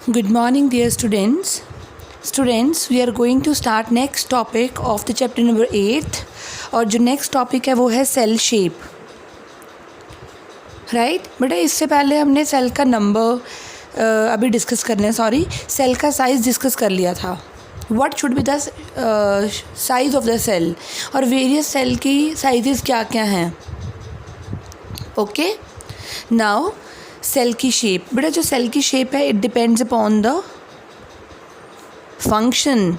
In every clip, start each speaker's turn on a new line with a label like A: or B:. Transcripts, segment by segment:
A: Good morning, dear students. Students, we are going to start next topic of the chapter number 8 और जो next topic है वो है cell shape. Right बेटा, इससे पहले हमने सेल का नंबर अभी डिस्कस करने सेल का साइज़ डिस्कस कर लिया था. What should be the size of the cell और वेरियस सेल की साइजेस क्या क्या हैं. ओके, नाउ सेल की शेप. बेटा जो सेल की शेप है it depends upon the function.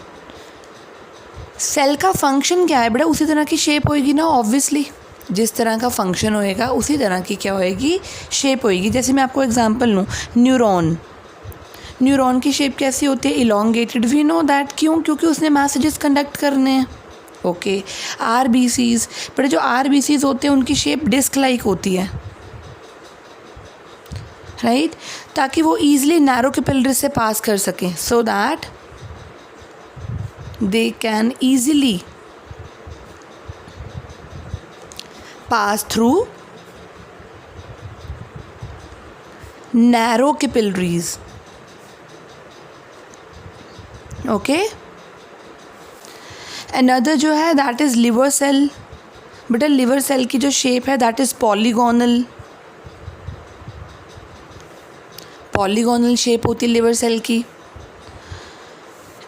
A: Cell का फंक्शन क्या है बेटा, उसी तरह की शेप होएगी ना. ऑब्वियसली जिस तरह का फंक्शन होएगा उसी तरह की क्या होएगी, शेप होएगी. जैसे मैं आपको एग्जांपल लूँ, न्यूरॉन. न्यूरॉन की शेप कैसी होती है, इलोंगेटेड. We know that. क्यों? क्योंकि उसने मैसेजेस कंडक्ट करने हैं. Okay, RBCs. बेटा जो आरबीसीज होते हैं उनकी शेप डिस्क लाइक होती है, राइट ताकि वो ईजिली नैरो कैपिलरीज से पास कर सकें, so that they can easily pass through narrow capillaries. Okay, another जो है that is liver cell. बेटा liver cell की जो shape है that is polygonal. polygonal shape होती है liver cell की.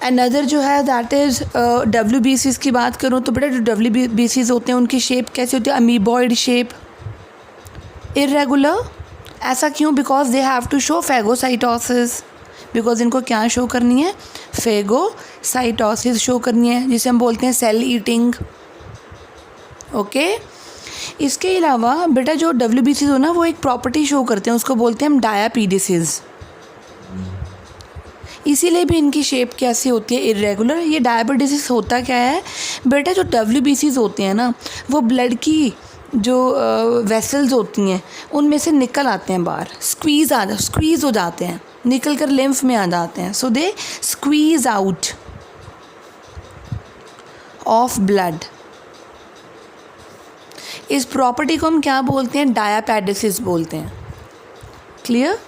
A: अनदर जो है दैट इज़ WBCs की बात करूँ तो बेटा जो WBCs होते हैं उनकी शेप कैसी होती है, अमीबॉइड शेप, इरेगुलर. ऐसा क्यों? Because they have to show phagocytosis. Because इनको क्या शो करनी है, फेगोसाइटोसिस शो करनी है, जिसे हम बोलते हैं सेल ईटिंग. ओके, इसके अलावा बेटा जो WBCs हो ना वो एक प्रॉपर्टी शो करते हैं, उसको बोलते हैं हम डायापीडिसिस. इसीलिए भी इनकी शेप कैसी होती है, इरेगुलर. ये डायबिटीज़ होता क्या है बेटा, जो WBCs होते हैं ना वो ब्लड की जो वेसल्स होती हैं उनमें से निकल आते हैं बाहर, स्क्वीज़ हो जाते हैं, निकल कर लिम्फ में आ जाते हैं. सो दे स्क्वीज़ आउट ऑफ ब्लड. इस प्रॉपर्टी को हम क्या बोलते हैं, डायापैडिसिस बोलते हैं. क्लियर?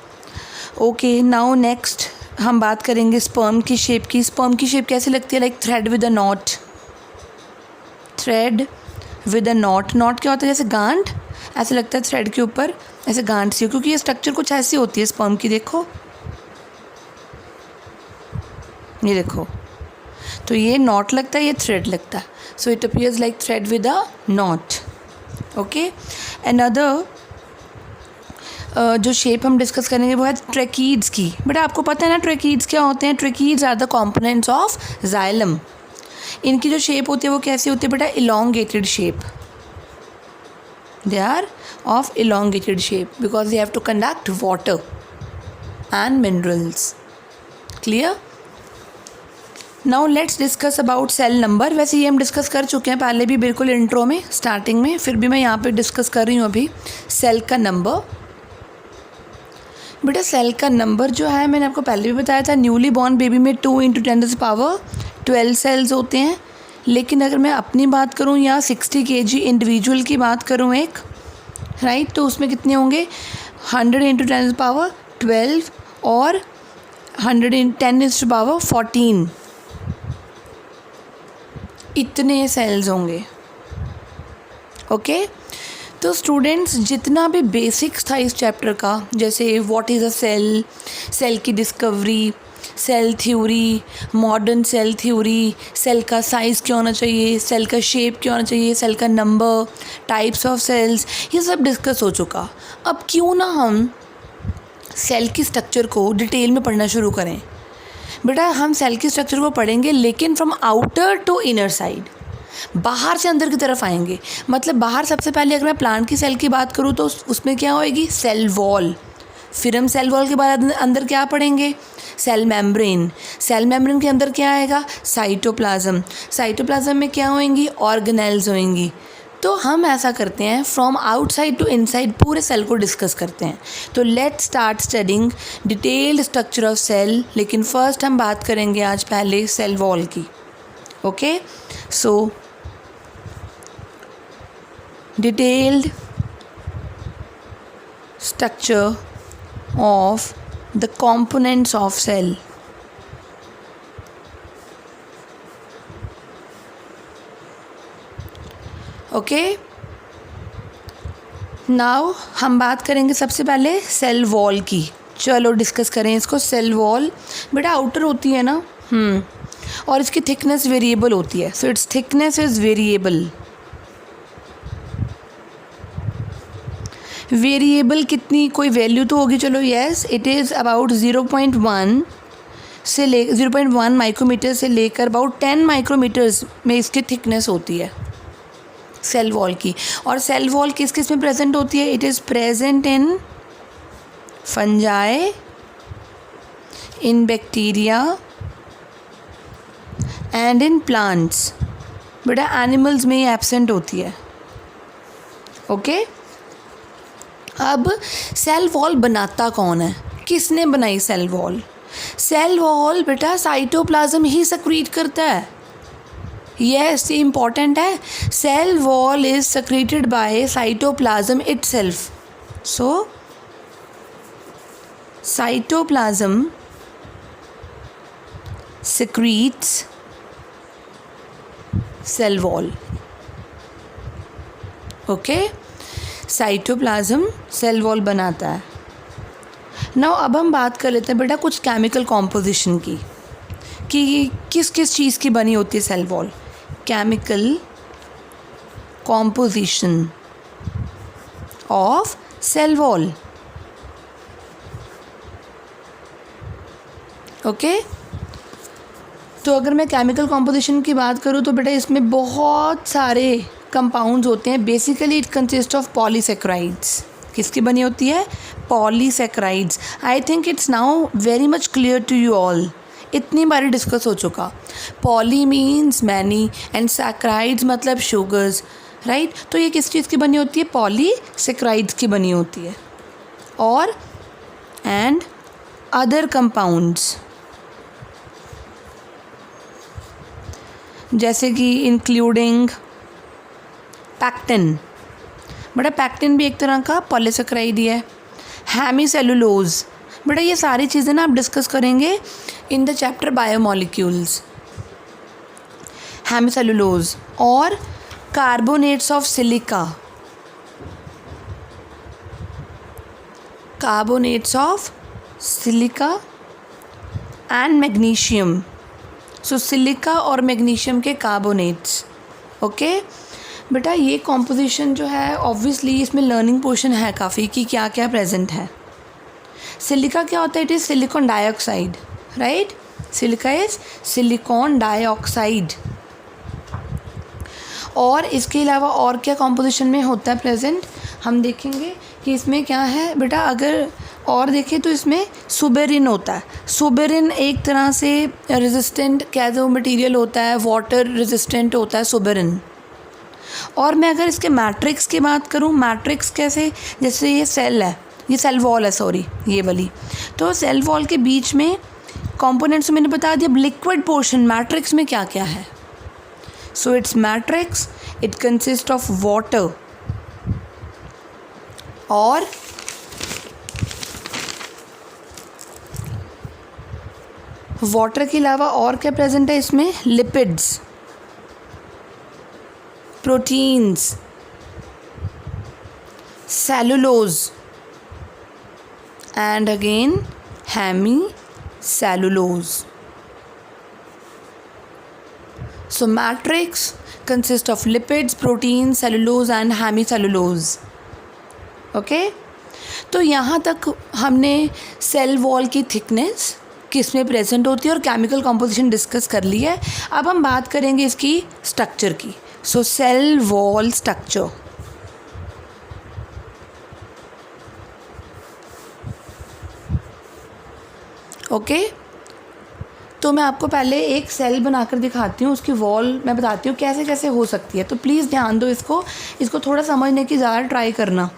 A: ओके, नाउ नेक्स्ट हम बात करेंगे स्पर्म की शेप की. स्पर्म की शेप कैसी लगती है, like thread with a not. Thread with a not. Not क्या होता है, जैसे गांठ. ऐसे लगता है थ्रेड के ऊपर ऐसे गांठ सी हो, क्योंकि ये स्ट्रक्चर कुछ ऐसी होती है स्पर्म की. देखो, ये देखो, तो ये नॉट लगता है, ये थ्रेड लगता है. So it appears like thread with a not. Okay, another जो शेप हम डिस्कस करेंगे वो है ट्रेकीड्स की. बेटा आपको पता है ना ट्रेकीड्स क्या होते हैं. Tracheids are the components of xylem. इनकी जो शेप होती है वो कैसी होती है बेटा, elongated shape. They are of elongated shape because they have to conduct water and minerals. Clear? Now let's discuss about cell number. वैसे ये हम डिस्कस कर चुके हैं पहले भी, बिल्कुल इंट्रो में, स्टार्टिंग में. फिर भी मैं यहाँ पे डिस्कस कर रही हूँ अभी सेल का नंबर. बेटा सेल का नंबर जो है मैंने आपको पहले भी बताया था, न्यूली बॉर्न बेबी में 2 × 10⁻12 सेल्स होते हैं. लेकिन अगर मैं अपनी बात करूं या 60 kg इंडिविजुअल की बात करूं एक, राइट, तो उसमें कितने होंगे, 100 × 10⁻12 और 110⁻14 इतने सेल्स होंगे. ओके, तो स्टूडेंट्स जितना भी बेसिक्स था इस चैप्टर का, जैसे what is a cell, cell की discovery, cell theory, modern cell theory, cell का साइज़ क्या होना चाहिए, सेल का शेप क्या होना चाहिए, सेल का नंबर, टाइप्स ऑफ सेल्स, ये सब डिस्कस हो चुका. अब क्यों ना हम सेल की स्ट्रक्चर को डिटेल में पढ़ना शुरू करें. बेटा हम सेल की स्ट्रक्चर को पढ़ेंगे लेकिन from outer to inner side, बाहर से अंदर की तरफ आएंगे. मतलब बाहर सबसे पहले अगर मैं प्लांट की सेल की बात करूँ तो उसमें क्या होएगी, सेल वॉल. फिर हम सेल वॉल के बाद अंदर क्या पढ़ेंगे, सेल मेम्ब्रेन. सेल मेम्ब्रेन के अंदर क्या आएगा, साइटोप्लाज्म. साइटोप्लाज्म में क्या होएंगी, ऑर्गेनेल्स होएंगी. तो हम ऐसा करते हैं फ्रॉम आउटसाइड टू इनसाइड पूरे सेल को डिस्कस करते हैं. तो let's start studying detailed structure of cell. लेकिन फर्स्ट हम बात करेंगे आज पहले सेल वॉल की. Okay, so detailed structure of the components of cell. Okay, now हम बात करेंगे सबसे पहले सेल वॉल की. चलो डिस्कस करें इसको. सेल वॉल बेटा आउटर होती है ना, और इसकी थिकनेस वेरिएबल होती है. So it's thickness is variable. Variable कितनी, कोई वैल्यू तो होगी. चलो यस, इट इज़ अबाउट 0.1 से 0.1 माइक्रोमीटर से लेकर अबाउट 10 माइक्रोमीटर्स में इसकी थिकनेस होती है सेल वॉल की. और सेल वॉल किस किस में प्रेजेंट होती है? It is present in fungi, in bacteria and in plants. बेटा एनिमल्स में एब्सेंट होती है. ओके, अब सेल वॉल बनाता कौन है? किसने बनाई सेल वॉल? सेल वॉल बेटा साइटोप्लाज्म ही सक्रीट करता है. यस, ये इम्पॉर्टेंट है. Cell wall is secreted by cytoplasm itself. So cytoplasm secretes cell wall. Okay, cytoplasm cell wall बनाता है. नाउ अब हम बात कर लेते हैं बेटा कुछ केमिकल कॉम्पोजिशन की, कि किस किस चीज़ की बनी होती है cell wall. Chemical composition of cell wall. Okay, तो अगर मैं केमिकल कॉम्पोजिशन की बात करूँ तो बेटा इसमें बहुत सारे कंपाउंड्स होते हैं. Basically it consist of polysaccharides. किसकी बनी होती है? Polysaccharides. I think it's now very much clear to you all. इतनी बारी डिस्कस हो चुका. Poly means many and saccharides मतलब शुगर्स, राइट. तो ये किस चीज़ की बनी होती है? पॉलीसेक्राइड्स की बनी होती है. और एंड अदर कंपाउंड्स जैसे कि इंक्लूडिंग पैक्टिन. बेटा पैक्टिन भी एक तरह का पॉलीसेक्राइड ही है. हेमीसेलुलोज. बेटा ये सारी चीज़ें ना आप डिस्कस करेंगे in the chapter biomolecules. Hemicellulose और carbonates of silica. Carbonates of silica and magnesium. So silica और मैग्नीशियम के कार्बोनेट्स. ओके बेटा, ये कॉम्पोजिशन जो है ऑब्वियसली इसमें लर्निंग पोर्शन है काफ़ी कि क्या क्या प्रेजेंट है. सिलिका क्या होता है? It is silicon dioxide, right. Silica is silicon dioxide. और इसके अलावा और क्या कॉम्पोजिशन में होता है प्रेजेंट, हम देखेंगे कि इसमें क्या है बेटा. अगर और देखें तो इसमें सुबेरिन होता है. सुबेरिन एक तरह से रेजिस्टेंट कैथो मटेरियल होता है, वाटर रेजिस्टेंट होता है सुबेरिन. और मैं अगर इसके मैट्रिक्स की बात करूं, मैट्रिक्स कैसे, जैसे ये सेल है, ये सेल वॉल है, सॉरी ये वाली. तो सेल वॉल के बीच में कंपोनेंट्स मैंने बता दिया. लिक्विड पोर्शन मैट्रिक्स में क्या क्या है? So it's matrix, it consist of water. और वाटर के अलावा और क्या प्रेजेंट है इसमें? Lipids, proteins, cellulose and again hemicellulose. So matrix consist of lipids, protein, cellulose and hemicellulose. Okay, तो यहाँ तक हमने सेल वॉल की थिकनेस किस में प्रेजेंट होती है और केमिकल कॉम्पोजिशन डिस्कस कर ली है. अब हम बात करेंगे इसकी स्ट्रक्चर की. सो सेल वॉल स्ट्रक्चर. ओके, तो मैं आपको पहले एक सेल बनाकर दिखाती हूँ, उसकी वॉल मैं बताती हूँ कैसे कैसे हो सकती है. तो प्लीज़ ध्यान दो इसको थोड़ा समझने की ज़्यादा ट्राई करना,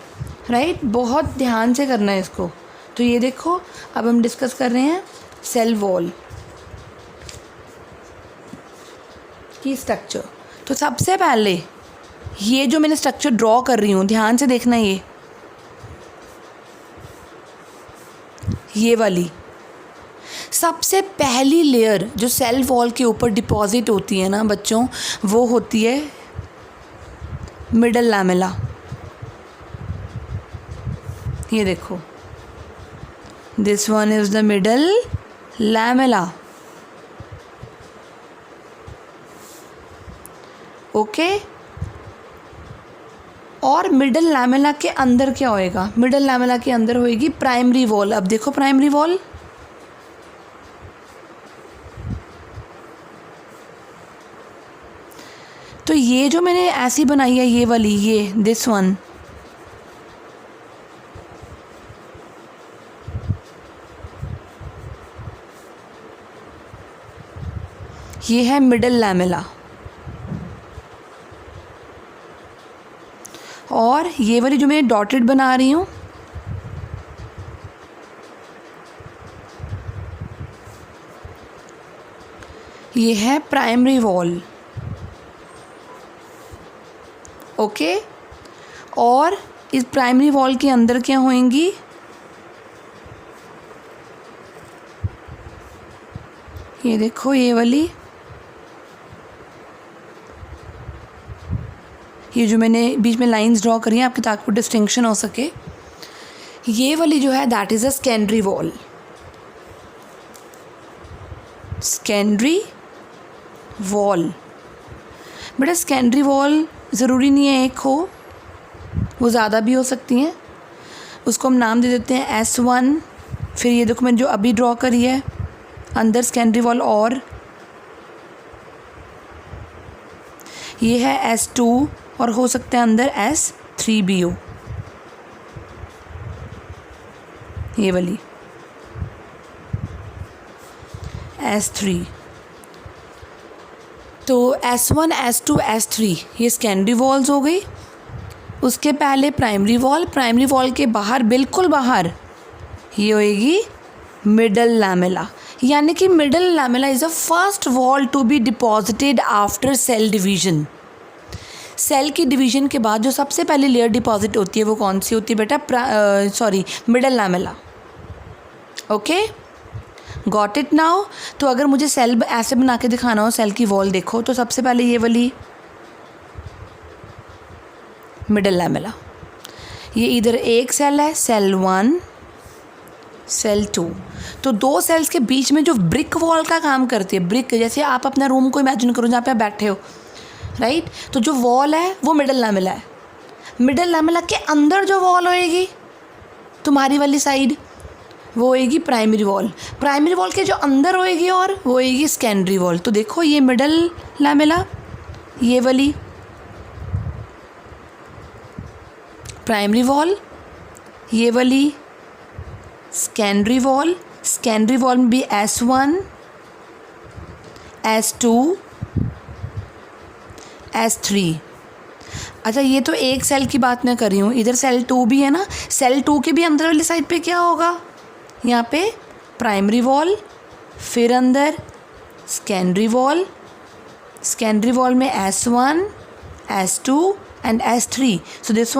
A: राइट. बहुत ध्यान से करना है इसको. तो ये देखो, अब हम डिस्कस कर रहे हैं सेल वॉल की स्ट्रक्चर. तो सबसे पहले ये जो मैंने स्ट्रक्चर ड्रॉ कर रही हूँ, ध्यान से देखना. ये वाली सबसे पहली लेयर जो सेल वॉल के ऊपर डिपॉजिट होती है ना बच्चों, वो होती है मिडल लैमेला। ये देखो, this one is the middle lamella. Okay, और मिडल लैमेला के अंदर क्या होएगा? मिडल लैमेला के अंदर होएगी प्राइमरी वॉल। अब देखो प्राइमरी वॉल, तो ये जो मैंने ऐसी बनाई है ये वाली, ये दिस वन, ये है मिडल लैमेला। और ये वाली जो मैं डॉटेड बना रही हूँ, ये है प्राइमरी वॉल। ओके, और इस प्राइमरी वॉल के अंदर क्या होंगी? ये देखो, ये वाली, ये जो मैंने बीच में लाइंस ड्रॉ करी हैं आपके, ताकि आपको डिस्टिंक्शन हो सके। ये वाली जो है that is a secondary wall. Secondary wall, बेटा सेकेंडरी वॉल ज़रूरी नहीं है एक हो, वो ज़्यादा भी हो सकती हैं। उसको हम नाम दे देते हैं S1। फिर ये देखो मैंने जो अभी ड्रॉ करी है अंदर सेकेंडरी वॉल, और ये है S2, और हो सकता है अंदर S3 भी हो, ये वाली S3। तो S1, S2, S3 ये सेकेंडरी वॉल्स हो गई। उसके पहले प्राइमरी वॉल, प्राइमरी वॉल के बाहर, बिल्कुल बाहर, ये होएगी मिडल लैमेला। यानी कि middle lamella is a first wall to be deposited after cell division. Cell की डिवीजन के बाद जो सबसे पहली लेयर डिपॉजिट होती है वो कौन सी होती है बेटा? Middle lamella. Okay, got it now. तो अगर मुझे सेल ऐसे बना के दिखाना हो, सेल की वॉल देखो, तो सबसे पहले ये वाली मिडल लैमेला, ये इधर एक सेल है, सेल 1, सेल 2। तो दो सेल्स के बीच में जो ब्रिक वॉल का काम करती है, ब्रिक, जैसे आप अपना रूम को इमेजिन करो जहाँ पे आप बैठे हो, राइट? तो जो वॉल है वो मिडल लैमेला है। मिडल लैमेला के अंदर जो वॉल होएगी तुम्हारी वाली साइड, वो होएगी प्राइमरी वॉल। प्राइमरी वॉल के जो अंदर होएगी और वो होएगी सेकेंडरी वॉल। तो देखो, ये मिडल लैमेला, ये वाली प्राइमरी वॉल, ये वाली सेकेंडरी वॉल। सेकेंडरी वॉल में भी S1, S2, S3। अच्छा, ये तो एक सेल की बात मैं कर रही हूँ, इधर सेल 2 भी है ना। सेल 2 के भी अंदर वाली साइड पे क्या होगा? यहाँ पे प्राइमरी वॉल, फिर अंदर सेकेंडरी वॉल। सेकेंडरी वॉल में S1, S2 and S3। So this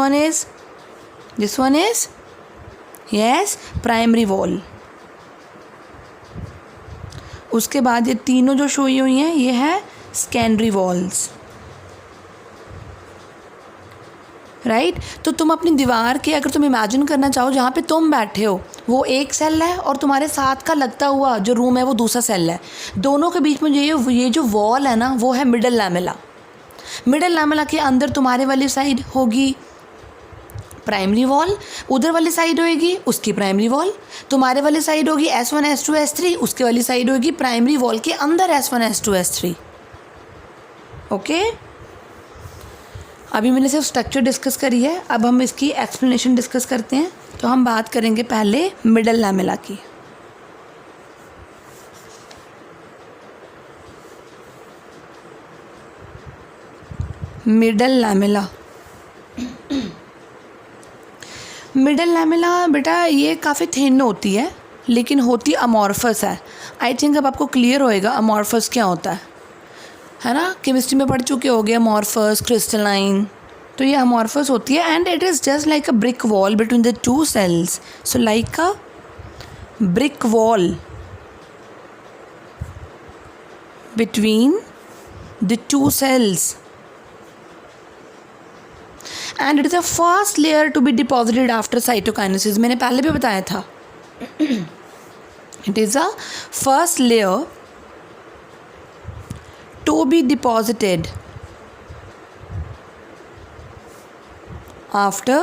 A: one is yes primary wall. उसके बाद ये तीनों जो शो हुई हैं ये है सेकेंडरी वॉल्स, राइट? तो तुम अपनी दीवार के, अगर तुम इमेजिन करना चाहो जहाँ पे तुम बैठे हो वो एक सेल है और तुम्हारे साथ का लगता हुआ जो रूम है वो दूसरा सेल है। दोनों के बीच में ये जो वॉल है ना, वो है मिडल लैमेला। मिडल लैमेला के अंदर तुम्हारे वाली साइड होगी प्राइमरी वॉल, उधर वाली साइड होएगी उसकी प्राइमरी वॉल, तुम्हारे वाली साइड होगी S1, S2, S3, उसके वाली साइड होगी प्राइमरी वॉल के अंदर S1, S2, S3। ओके, अभी मैंने सिर्फ स्ट्रक्चर डिस्कस करी है, अब हम इसकी एक्सप्लेनेशन डिस्कस करते हैं। तो हम बात करेंगे पहले मिडल लैमेला की। मिडल लैमेला, मिडल लैमेला बेटा ये काफ़ी थिन होती है लेकिन होती अमॉर्फस है। आई थिंक अब आपको क्लियर होएगा अमॉर्फस क्या होता है ना? केमिस्ट्री में पढ़ चुके होगे अमॉर्फस, क्रिस्टलाइन। तो ये अमॉर्फस होती है and it is just like a brick wall between the two cells, so like a brick wall between the two cells, and it is the first layer to be deposited after cytokinesis. मैंने पहले भी बताया था. It is a first layer to be deposited after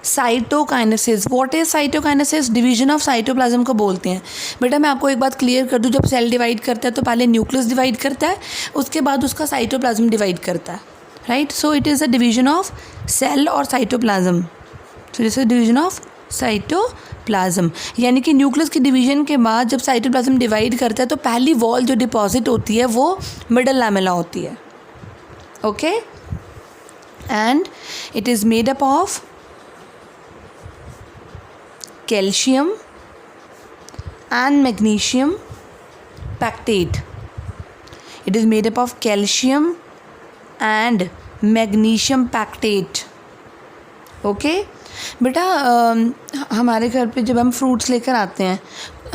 A: cytokinesis. What is cytokinesis? Division of cytoplasm को बोलते हैं. बेटा मैं आपको एक बात क्लियर कर दूं, जब सेल डिवाइड करता है तो पहले न्यूक्लियस डिवाइड करता है, उसके बाद उसका साइटोप्लाज्म डिवाइड करता है, right. So it is a division of cell और cytoplasm. So this is division of cytoplasm. यानी कि न्यूक्लियस की डिवीजन के बाद जब साइटोप्लाज्म डिवाइड करता है तो पहली वॉल जो डिपॉजिट होती है वो मिडल लैमेला होती है. Okay, and it is made up of calcium and magnesium pactate. It is made up of calcium and magnesium pactate. Okay? बेटा हमारे घर पे जब हम फ्रूट्स लेकर आते हैं,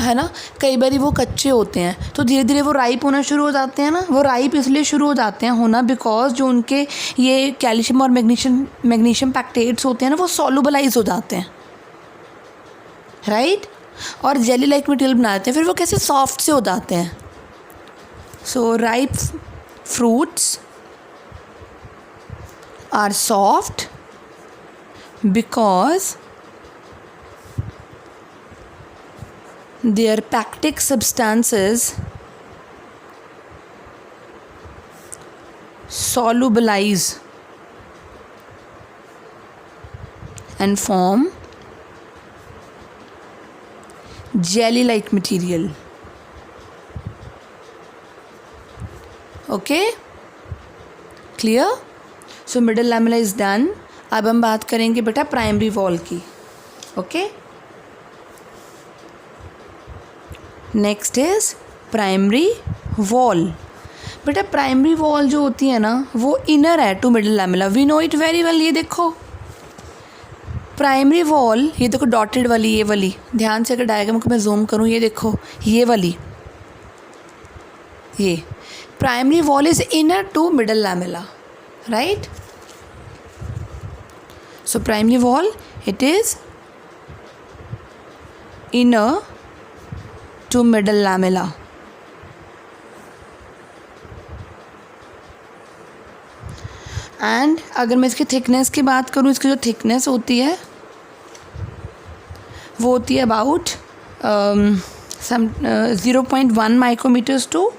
A: है ना, कई बार वो कच्चे होते हैं तो धीरे धीरे वो राइप होना शुरू हो जाते हैं ना. वो राइप इसलिए शुरू हो जाते हैं होना बिकॉज जो उनके ये कैल्शियम और मैग्नीशियम पैक्टेट्स होते हैं ना वो सॉल्युबलाइज हो जाते हैं, राइट. और जेली लाइक मटेरियल बनाते हैं, फिर वो कैसे सॉफ्ट से हो जाते हैं. So ripe fruits are soft because their pectic substances solubilize and form jelly like material. Okay, clear? So middle lamella is done. अब हम बात करेंगे बेटा प्राइमरी वॉल की. Okay, next is primary wall. बेटा प्राइमरी वॉल जो होती है ना वो इनर है to middle lamella. We know it very well. ये देखो प्राइमरी वॉल, ये देखो डॉटेड वाली, ये वाली, ध्यान से अगर डायग्राम को मैं जूम करूँ, ये देखो ये वाली, ये primary wall is inner to middle lamella, right. So primary wall it is inner to middle lamella. And अगर मैं इसकी थिकनेस की बात करूँ, इसकी जो थिकनेस होती है वो होती है about 0.1 micrometres to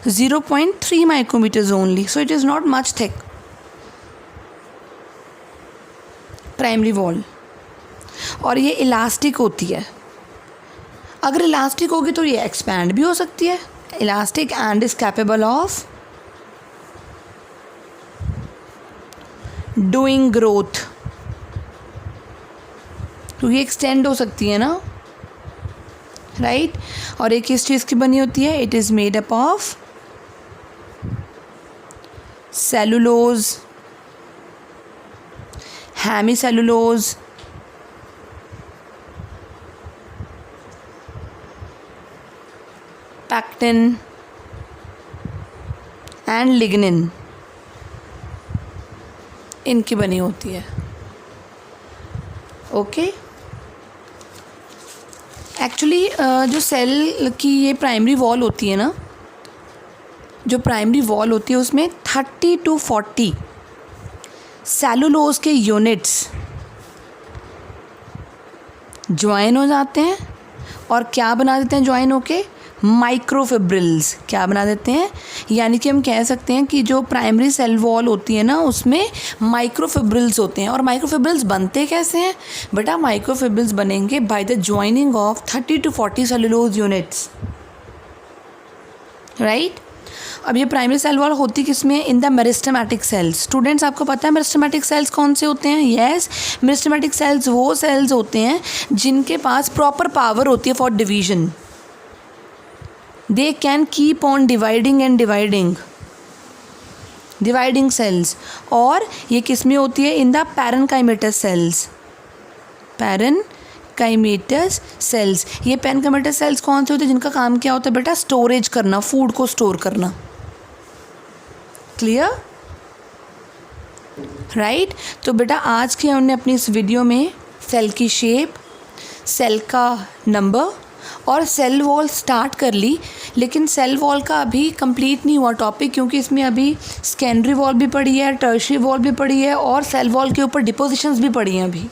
A: 0.3 micrometres only. So it is not much thick primary wall. और ये इलास्टिक होती है. अगर इलास्टिक होगी तो ये एक्सपैंड भी हो सकती है. Elastic and is capable of doing growth, क्योंकि एक्सटेंड हो सकती है ना, राइट. और एक किस चीज़ की बनी होती है? It is made up of cellulose, hemicellulose, pectin and lignin, इनकी बनी होती है. ओके, एक्चुअली जो सेल की ये प्राइमरी वॉल होती है ना, जो प्राइमरी वॉल होती है उसमें 30 to 40 सेलुलोज के यूनिट्स ज्वाइन हो जाते हैं. और क्या बना देते हैं ज्वाइन होके? माइक्रोफिब्रिल्स. क्या बना देते हैं? यानी कि हम कह सकते हैं कि जो प्राइमरी सेल वॉल होती है ना उसमें माइक्रोफिब्रिल्स होते हैं. और माइक्रोफिब्रिल्स बनते कैसे हैं बेटा? माइक्रोफिब्रिल्स बनेंगे by the joining of 30 to 40 cellulose units, right. अब ये प्राइमरी सेल वॉल होती किस में? In the meristematic cells. Students आपको पता है मेरिस्टेमेटिक सेल्स कौन से होते हैं? यस, मेरिस्टेमेटिक सेल्स वो सेल्स होते हैं जिनके पास प्रॉपर पावर होती है for division. They can keep on dividing and dividing cells. और ये किस में होती है? In the parenchymatous cells. Parenchymatous parenchymatous cells. ये पेनकाइमेटस सेल्स कौन से होते हैं? जिनका काम क्या होता है बेटा? स्टोरेज करना, फूड को स्टोर करना। क्लियर? राइट। तो बेटा आज के हमने अपनी इस वीडियो में सेल की शेप, सेल का नंबर और सेल वॉल स्टार्ट कर ली, लेकिन सेल वॉल का अभी कंप्लीट नहीं हुआ टॉपिक, क्योंकि इसमें अभी सेकेंडरी वॉल भी पड़ी है, टर्शियरी वॉल भी पड़ी है और सेल वॉल के ऊपर डिपोजिशंस भी पड़ी हैं। अभी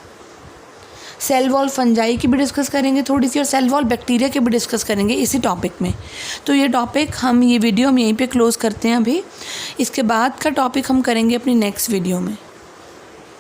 A: सेल वॉल फंजाई की भी डिस्कस करेंगे थोड़ी सी, और सेल वॉल बैक्टीरिया की भी डिस्कस करेंगे इसी टॉपिक में। तो ये टॉपिक हम, ये वीडियो हम यहीं पे क्लोज़ करते हैं अभी। इसके बाद का टॉपिक हम करेंगे अपनी नेक्स्ट वीडियो में।